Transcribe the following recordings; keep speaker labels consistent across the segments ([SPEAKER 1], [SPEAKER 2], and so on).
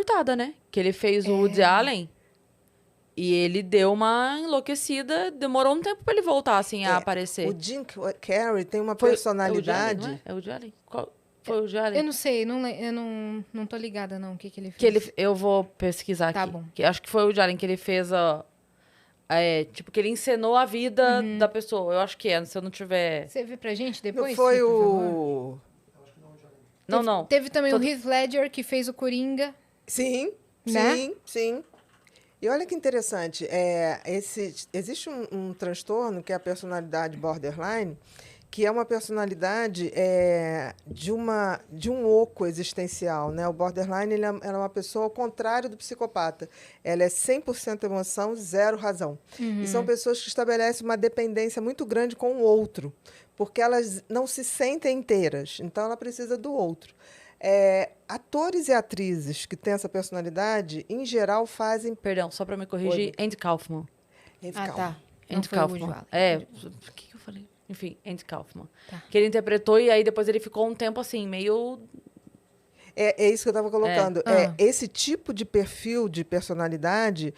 [SPEAKER 1] surtada, né? Que ele fez o Woody Allen e ele deu uma enlouquecida. Demorou um tempo pra ele voltar, assim, a aparecer.
[SPEAKER 2] O Jim Carrey tem uma
[SPEAKER 1] Foi,
[SPEAKER 2] personalidade...
[SPEAKER 1] É o Woody Allen, não é? É o Woody Allen? Foi o Woody Allen?
[SPEAKER 3] Eu não sei, eu não tô ligada, não, o que ele fez.
[SPEAKER 1] Eu vou pesquisar
[SPEAKER 3] Tá
[SPEAKER 1] aqui.
[SPEAKER 3] bom.
[SPEAKER 1] Acho que foi o Woody Allen que ele fez, ó... tipo, que ele encenou a vida da pessoa. Eu acho que é, se eu não tiver...
[SPEAKER 3] Você vê pra gente depois?
[SPEAKER 2] Não foi
[SPEAKER 3] Fih, por favor?
[SPEAKER 1] Não.
[SPEAKER 3] Teve também o Heath Ledger, que fez o Coringa.
[SPEAKER 2] Sim,
[SPEAKER 3] Né?
[SPEAKER 2] sim. E olha que interessante, existe um transtorno que é a personalidade borderline, que é uma personalidade de um oco existencial, né? O borderline ela é uma pessoa ao contrário do psicopata. Ela é 100% emoção, zero razão. E são pessoas que estabelecem uma dependência muito grande com o outro, porque elas não se sentem inteiras, então ela precisa do outro. Atores e atrizes que têm essa personalidade, em geral, fazem...
[SPEAKER 1] Perdão, só pra me corrigir, Andy Kaufman.
[SPEAKER 3] Tá. Não
[SPEAKER 1] Andy
[SPEAKER 3] foi o Woody
[SPEAKER 1] Kaufman.
[SPEAKER 3] Allen.
[SPEAKER 1] O que eu falei? Enfim, Andy Kaufman.
[SPEAKER 3] Tá.
[SPEAKER 1] Que ele interpretou e aí depois ele ficou um tempo assim, meio...
[SPEAKER 2] É isso que eu estava colocando. Esse tipo de perfil de personalidade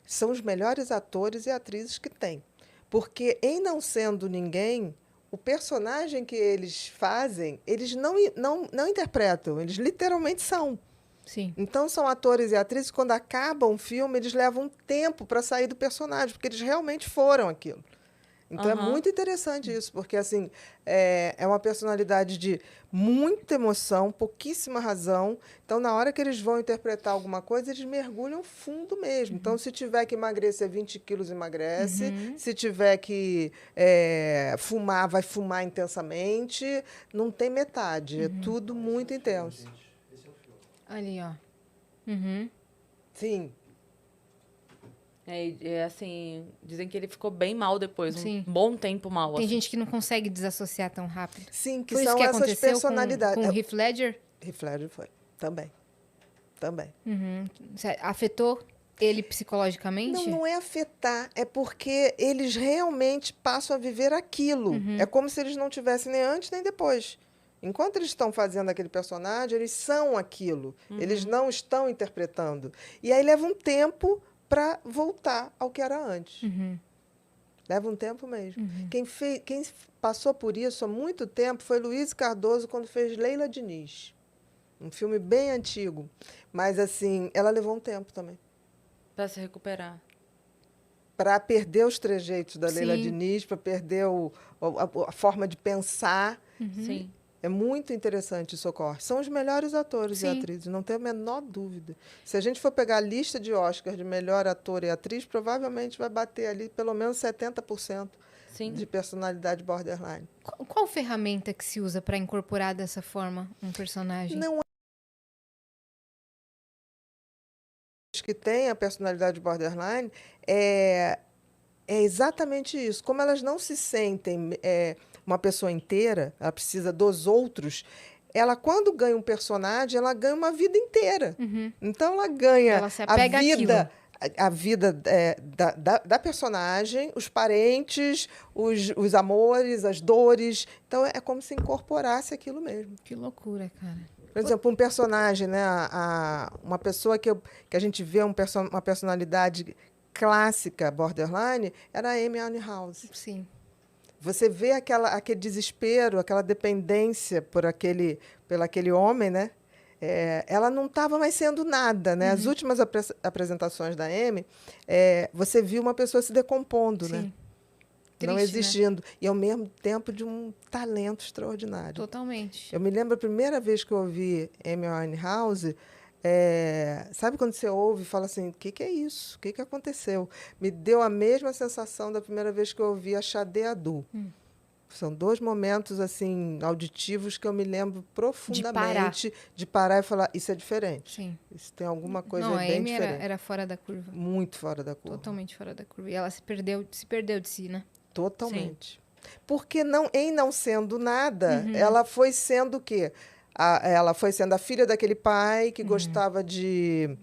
[SPEAKER 2] são os melhores atores e atrizes que tem. Porque, em não sendo ninguém, o personagem que eles fazem, eles não interpretam, eles literalmente são.
[SPEAKER 3] Sim.
[SPEAKER 2] Então, são atores e atrizes que, quando acabam o filme, eles levam um tempo para sair do personagem, porque eles realmente foram aquilo. Então, é muito interessante isso, porque assim, é uma personalidade de muita emoção, pouquíssima razão. Então, na hora que eles vão interpretar alguma coisa, eles mergulham fundo mesmo. Então, se tiver que emagrecer 20 quilos, emagrece. Se tiver que fumar, vai fumar intensamente. Não tem metade, é tudo muito intenso.
[SPEAKER 3] Ali, ó.
[SPEAKER 2] Sim.
[SPEAKER 1] Assim, dizem que ele ficou bem mal depois,
[SPEAKER 3] Sim.
[SPEAKER 1] um bom tempo mal.
[SPEAKER 3] Tem
[SPEAKER 1] assim.
[SPEAKER 3] gente que não consegue desassociar tão rápido.
[SPEAKER 2] Sim, que
[SPEAKER 3] Foi isso
[SPEAKER 2] são
[SPEAKER 3] que
[SPEAKER 2] essas
[SPEAKER 3] aconteceu
[SPEAKER 2] personalidades.
[SPEAKER 3] com o Heath Ledger?
[SPEAKER 2] Heath Ledger foi. Também.
[SPEAKER 3] Afetou ele psicologicamente?
[SPEAKER 2] Não é afetar, é porque eles realmente passam a viver aquilo. É como se eles não tivessem nem antes nem depois. Enquanto eles estão fazendo aquele personagem, eles são aquilo. Eles não estão interpretando. E aí leva um tempo para voltar ao que era antes. Leva um tempo mesmo. Quem passou por isso há muito tempo foi Luiz Cardoso, quando fez Leila Diniz. Um filme bem antigo. Mas, assim, ela levou um tempo também.
[SPEAKER 1] Pra se recuperar.
[SPEAKER 2] Para perder os trejeitos da Leila
[SPEAKER 3] Sim.
[SPEAKER 2] Diniz, para perder a forma de pensar.
[SPEAKER 1] Sim.
[SPEAKER 2] É muito interessante isso ocorre. São os melhores atores e
[SPEAKER 3] Sim.
[SPEAKER 2] atrizes, não tenho a menor dúvida. Se a gente for pegar a lista de Oscar de melhor ator e atriz, provavelmente vai bater ali pelo menos 70%
[SPEAKER 1] Sim.
[SPEAKER 2] de personalidade borderline.
[SPEAKER 3] Qual ferramenta que se usa para incorporar dessa forma um personagem?
[SPEAKER 2] Não que tem a personalidade borderline é exatamente isso. Como elas não se sentem uma pessoa inteira, ela precisa dos outros. Ela, quando ganha um personagem, ela ganha uma vida inteira. Então, ela ganha
[SPEAKER 3] Ela se apega
[SPEAKER 2] a vida da personagem, os parentes, os amores, as dores. Então, é como se incorporasse aquilo mesmo.
[SPEAKER 3] Que loucura, cara.
[SPEAKER 2] Por exemplo, um personagem, né? Uma pessoa que a gente vê uma personalidade clássica, borderline, era a Amy Winehouse.
[SPEAKER 3] Sim.
[SPEAKER 2] Você vê aquele desespero, aquela dependência por aquele homem, né? Ela não estava mais sendo nada, né? As últimas apresentações da Amy, você viu uma pessoa se decompondo,
[SPEAKER 3] Sim.
[SPEAKER 2] né?
[SPEAKER 3] Triste,
[SPEAKER 2] não
[SPEAKER 3] né?
[SPEAKER 2] existindo. E, ao mesmo tempo, de um talento extraordinário.
[SPEAKER 3] Totalmente.
[SPEAKER 2] Eu me lembro a primeira vez que eu ouvi Amy Winehouse, sabe quando você ouve e fala assim, o que é isso? O que aconteceu? Me deu a mesma sensação da primeira vez que eu ouvi a Sade Adu. São dois momentos assim auditivos que eu me lembro profundamente de parar e falar, isso é diferente.
[SPEAKER 3] Sim.
[SPEAKER 2] Isso tem alguma coisa
[SPEAKER 3] Não,
[SPEAKER 2] bem
[SPEAKER 3] a Amy
[SPEAKER 2] diferente.
[SPEAKER 3] era fora da curva.
[SPEAKER 2] Muito fora da curva.
[SPEAKER 3] Totalmente fora da curva. E ela se perdeu de si, né?
[SPEAKER 2] Totalmente. Porque em não sendo nada, ela foi sendo o quê? Ela foi sendo a filha daquele pai que gostava de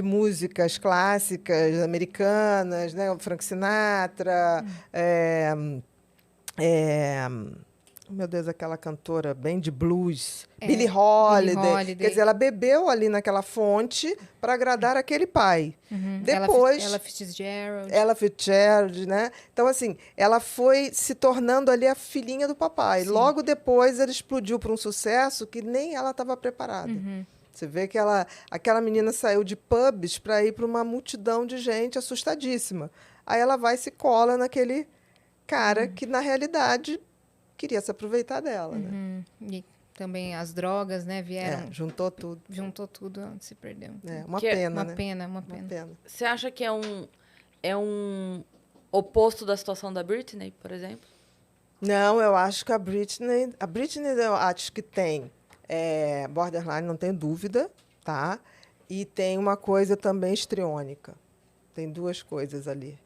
[SPEAKER 2] músicas clássicas americanas, né? O Frank Sinatra, Meu Deus, aquela cantora bem de blues, Billie Holiday.
[SPEAKER 3] Billie Holiday.
[SPEAKER 2] Quer dizer, ela bebeu ali naquela fonte para agradar aquele pai.
[SPEAKER 3] Uhum.
[SPEAKER 2] Depois,
[SPEAKER 3] Ella Fitzgerald.
[SPEAKER 2] Ella Fitzgerald, né? Então, assim, ela foi se tornando ali a filhinha do papai.
[SPEAKER 3] Sim.
[SPEAKER 2] Logo depois, ela explodiu para um sucesso que nem ela estava preparada. Você vê que aquela menina saiu de pubs para ir para uma multidão de gente assustadíssima. Aí ela vai e se cola naquele cara que, na realidade, queria se aproveitar dela, né?
[SPEAKER 3] E também as drogas, né? Vieram,
[SPEAKER 2] Juntou tudo.
[SPEAKER 3] juntou tudo, se perdeu.
[SPEAKER 2] Uma
[SPEAKER 1] Que é
[SPEAKER 2] pena,
[SPEAKER 3] Uma
[SPEAKER 2] né?
[SPEAKER 3] pena, uma
[SPEAKER 2] Uma
[SPEAKER 3] pena.
[SPEAKER 2] pena.
[SPEAKER 1] Você acha que é um oposto da situação da Britney, por exemplo?
[SPEAKER 2] Não, eu acho que a Britney eu acho que tem borderline, não tenho dúvida, tá? E tem uma coisa também histriônica. Tem duas coisas ali.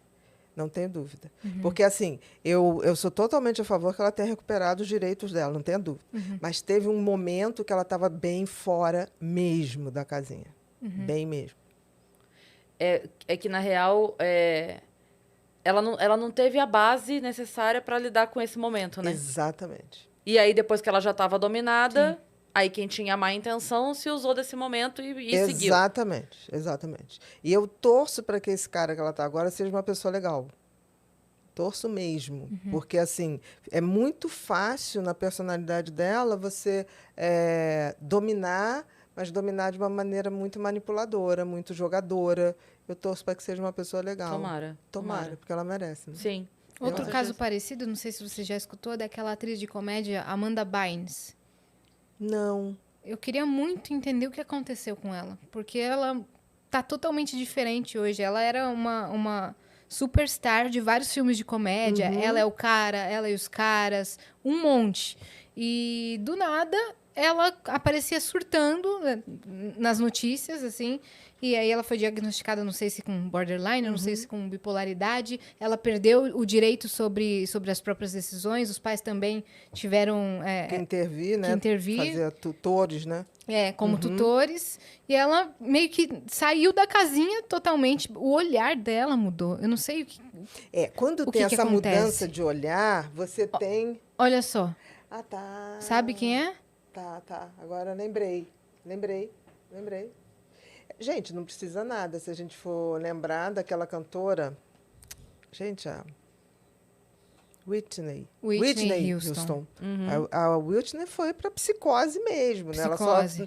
[SPEAKER 2] Não tenho dúvida. Porque, assim, eu sou totalmente a favor que ela tenha recuperado os direitos dela, não tenho dúvida. Mas teve um momento que ela estava bem fora mesmo da casinha. Bem mesmo.
[SPEAKER 1] É que, na real, ela não teve a base necessária para lidar com esse momento, né?
[SPEAKER 2] Exatamente.
[SPEAKER 1] E aí, depois que ela já estava dominada, aí quem tinha má intenção se usou desse momento e seguiu.
[SPEAKER 2] Exatamente, exatamente. E eu torço para que esse cara que ela está agora seja uma pessoa legal. Torço mesmo. Porque, assim, é muito fácil na personalidade dela você dominar, mas dominar de uma maneira muito manipuladora, muito jogadora. Eu torço para que seja uma pessoa legal.
[SPEAKER 1] Tomara.
[SPEAKER 2] Porque ela merece. Né?
[SPEAKER 1] Sim.
[SPEAKER 3] Outro
[SPEAKER 1] Com
[SPEAKER 3] caso
[SPEAKER 1] certeza.
[SPEAKER 3] parecido, não sei se você já escutou, é daquela atriz de comédia Amanda Bynes.
[SPEAKER 2] Não.
[SPEAKER 3] Eu queria muito entender o que aconteceu com ela, porque ela tá totalmente diferente hoje. Ela era uma superstar de vários filmes de comédia. Ela é o cara, ela e os caras, um monte. E do nada ela aparecia surtando, né, nas notícias, assim. E aí ela foi diagnosticada, não sei se com borderline, não sei se com bipolaridade. Ela perdeu o direito sobre as próprias decisões. Os pais também tiveram
[SPEAKER 2] Que intervir, né?
[SPEAKER 3] que intervir.
[SPEAKER 2] Fazer tutores, né?
[SPEAKER 3] Como tutores. E ela meio que saiu da casinha totalmente. O olhar dela mudou. Eu não sei o que...
[SPEAKER 2] Quando
[SPEAKER 3] O
[SPEAKER 2] tem
[SPEAKER 3] que
[SPEAKER 2] essa
[SPEAKER 3] acontece?
[SPEAKER 2] mudança de olhar, você tem...
[SPEAKER 3] Olha só.
[SPEAKER 2] Ah, tá.
[SPEAKER 3] Sabe quem é?
[SPEAKER 2] Tá. Agora lembrei. Gente, não precisa nada. Se a gente for lembrar daquela cantora... Gente, a Whitney Houston. A Whitney foi para psicose mesmo. Né? Ela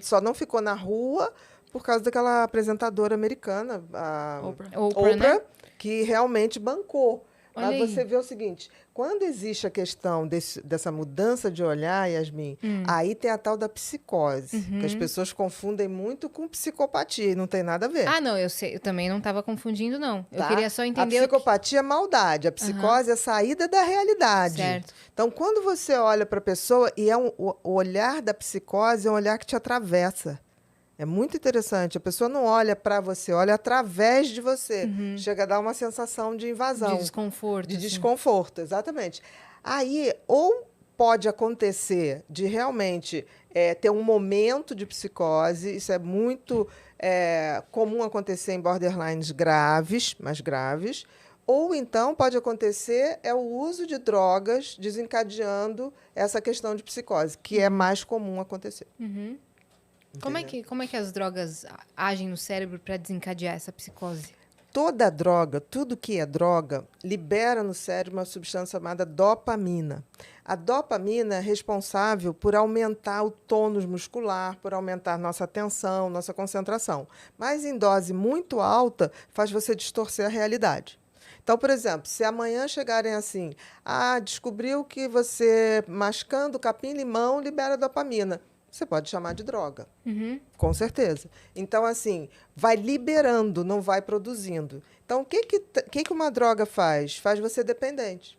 [SPEAKER 2] só não ficou na rua por causa daquela apresentadora americana, a
[SPEAKER 1] Oprah.
[SPEAKER 3] Né?
[SPEAKER 2] que realmente bancou.
[SPEAKER 3] Olha
[SPEAKER 2] Mas
[SPEAKER 3] aí.
[SPEAKER 2] você vê o seguinte, quando existe a questão dessa mudança de olhar, Yasmin, aí tem a tal da psicose, que as pessoas confundem muito com psicopatia, e não tem nada a ver.
[SPEAKER 3] Ah, não, eu sei. Eu também não estava confundindo, não. Eu
[SPEAKER 2] Tá?
[SPEAKER 3] queria só entender
[SPEAKER 2] A psicopatia é maldade, a psicose é a saída da realidade.
[SPEAKER 3] Certo.
[SPEAKER 2] Então, quando você olha para a pessoa, e o olhar da psicose é um olhar que te atravessa. É muito interessante. A pessoa não olha para você, olha através de você. Chega a dar uma sensação de invasão.
[SPEAKER 3] de desconforto.
[SPEAKER 2] De
[SPEAKER 3] assim.
[SPEAKER 2] desconforto, exatamente. Aí, ou pode acontecer de realmente ter um momento de psicose, isso é muito comum acontecer em borderlines graves, mais graves, ou então pode acontecer o uso de drogas desencadeando essa questão de psicose, que é mais comum acontecer.
[SPEAKER 3] Como é que as drogas agem no cérebro para desencadear essa psicose?
[SPEAKER 2] Toda droga, tudo que é droga, libera no cérebro uma substância chamada dopamina. A dopamina é responsável por aumentar o tônus muscular, por aumentar nossa atenção, nossa concentração. Mas em dose muito alta, faz você distorcer a realidade. Então, por exemplo, se amanhã chegarem assim, descobriu que você mascando capim-limão libera dopamina. Você pode chamar de droga, com certeza. Então, assim, vai liberando, não vai produzindo. Então, o que uma droga faz? Faz você dependente.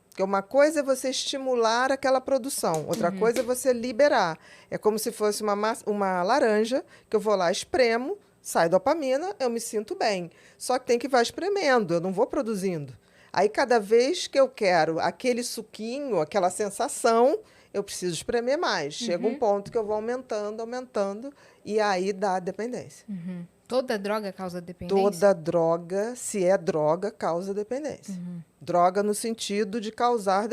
[SPEAKER 2] Porque uma coisa é você estimular aquela produção, outra coisa é você liberar. É como se fosse uma laranja, que eu vou lá, espremo, sai dopamina, eu me sinto bem. Só que tem que ir espremendo, eu não vou produzindo. Aí, cada vez que eu quero aquele suquinho, aquela sensação, eu preciso espremer mais. Chega um ponto que eu vou aumentando, e aí dá a dependência.
[SPEAKER 3] Toda droga causa dependência?
[SPEAKER 2] Toda droga, se é droga, causa dependência. Droga no sentido de causar